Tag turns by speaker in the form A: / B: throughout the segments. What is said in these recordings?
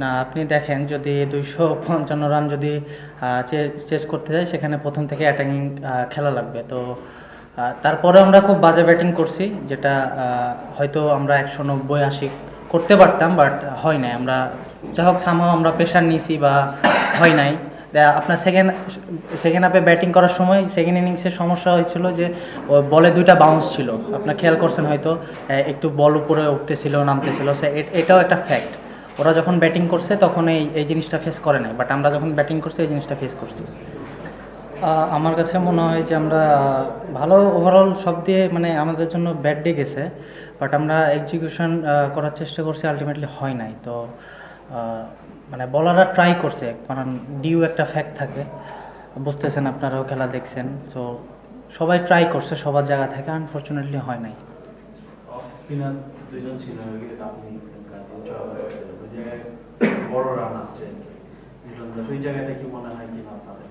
A: না, আপনি দেখেন যদি 255 রান যদি চেস করতে যায় সেখানে প্রথম থেকে অ্যাটাকিং খেলা লাগবে। তো তারপরে আমরা খুব বাজে ব্যাটিং করছি, যেটা হয়তো আমরা 190-80 করতে পারতাম, বাট হয় নাই। আমরা যাই হোক সামহাও আমরা প্রেশার নিয়েছি বা হয় নাই। আপনার সেকেন্ড হাফে ব্যাটিং করার সময় সেকেন্ড ইনিংসের সমস্যা হয়েছিল যে বলে দুইটা বাউন্স ছিল, আপনার খেয়াল করছেন হয়তো, একটু বল উপরে উঠতেছিল নামতেছিল। এটাও একটা ফ্যাক্ট। ওরা যখন ব্যাটিং করছে তখন এই জিনিসটা ফেস করে নাই, বাট আমরা যখন ব্যাটিং করছি এই জিনিসটা ফেস করছি। আমার কাছে মনে হয় যে আমরা ভালো ওভারঅল সব দিয়ে, মানে আমাদের জন্য ব্যাড ডে গেছে, বাট আমরা এক্সিকিউশন করার চেষ্টা করছি, আলটিমেটলি হয় নাই। তো মানে বলাররা ট্রাই করছে, কারণ ডিউ একটা ফ্যাক্ট থাকে, বুঝতেছেন, আপনারাও খেলা দেখছেন। সো সবাই ট্রাই করছে সবার জায়গা থেকে, আনফর্চুনেটলি হয় নাই।
B: অফ স্পিনার দুজন ছিল, আপনি ওই জায়গায় বড় রান আসছে, ওই জায়গাটা কি মনে হয় কিনা আপনাদের?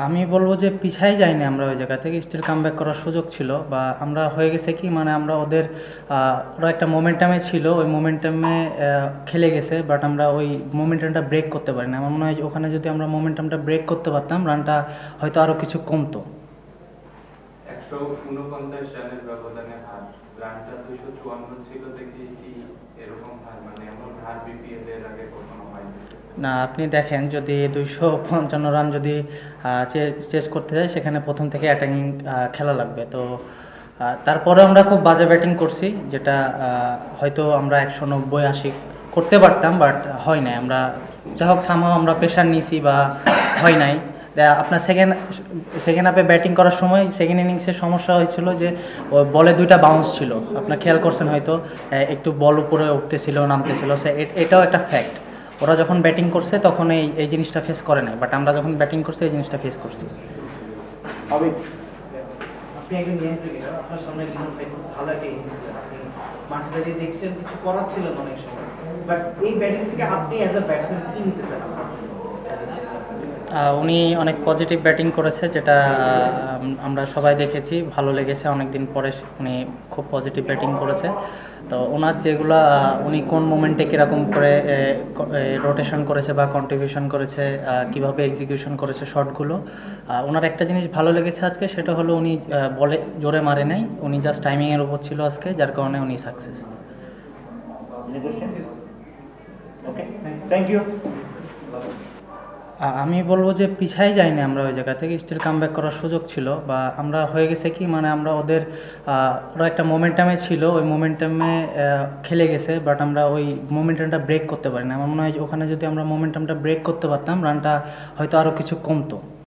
A: আমি বলবো যে পিছাই যাইনি আমরা ওই জায়গা থেকে, স্টিল কামব্যাক করার সুযোগ ছিল, বা আমরা হয়ে গেছে কি, মানে আমরা ওরা একটা মোমেন্টামে ছিল, ওই মোমেন্টামে খেলে গেছে, বাট আমরা ওই মোমেন্টামটা ব্রেক করতে পারি না। আমার মনে হয় ওখানে যদি আমরা মোমেন্টামটা ব্রেক করতে পারতাম, রানটা হয়তো আরও কিছু কমতো।
C: 149 রানের ব্যবধানে হার, রানটা 254 ছিল দেখি কি এরকম হার, মানে এমন হার বিপিএল এর আগে কখনো হয়নি।
A: না, আপনি দেখেন যদি 255 রান যদি চেস করতে যায় সেখানে প্রথম থেকে অ্যাটাকিং খেলা লাগবে। তো তারপরে আমরা খুব বাজে ব্যাটিং করছি, যেটা হয়তো আমরা 190-80 করতে পারতাম, বাট হয় নাই। আমরা যাই হোক সামহাও আমরা প্রেশার নিয়েছি বা হয় নাই। আপনার সেকেন্ড হাফে ব্যাটিং করার সময় সেকেন্ড ইনিংসের সমস্যা হয়েছিল যে বলে দুইটা বাউন্স ছিল, আপনার খেয়াল করছেন হয়তো, একটু বল উপরে উঠতেছিল নামতেছিল। এটাও একটা ফ্যাক্ট। ওরা যখন ব্যাটিং করছে তখন এই জিনিসটা ফেস করে নাই, বাট আমরা যখন ব্যাটিং করছি এই জিনিসটা ফেস করছি।
D: আপনি একজন নিয়ন্ত্রণ, আপনার সামনে খুব ভালো একটা ইনিংস ছিল, আপনি মাঠে দাঁড়িয়ে দেখছেন, কিছু করার ছিল না অনেক সময়, বাট এই ব্যাটিং থেকে আপনি অ্যাজ আ ব্যাটসম্যান কি নিতে চান?
A: উনি অনেক পজিটিভ ব্যাটিং করেছে, যেটা আমরা সবাই দেখেছি, ভালো লেগেছে। অনেক দিন পরে উনি খুব পজিটিভ ব্যাটিং করেছে। তো ওনার যেগুলা উনি কোন মোমেন্টে কীরকম করে রোটেশন করেছে বা কন্ট্রিবিউশন করেছে, কিভাবে এক্সিকিউশন করেছে শটগুলো, ওনার একটা জিনিস ভালো লেগেছে আজকে, সেটা হলো উনি বলে জোরে মারে নাই, উনি জাস্ট টাইমিংয়ের উপর ছিল আজকে, যার কারণে উনি সাকসেস।
D: Okay, thank you.
A: আমি বলবো যে পিছাই যাইনি আমরা ওই জায়গা থেকে, স্টিল কামব্যাক করার সুযোগ ছিল, বা আমরা হয়ে গেছে কি, মানে আমরা ওরা একটা মোমেন্টামে ছিল, ওই মোমেন্টামে খেলে গেছে, বাট আমরা ওই মোমেন্টামটা ব্রেক করতে পারি না। আমার মনে হয় ওখানে যদি আমরা মোমেন্টামটা ব্রেক করতে পারতাম, রানটা হয়তো আরও কিছু কমতো।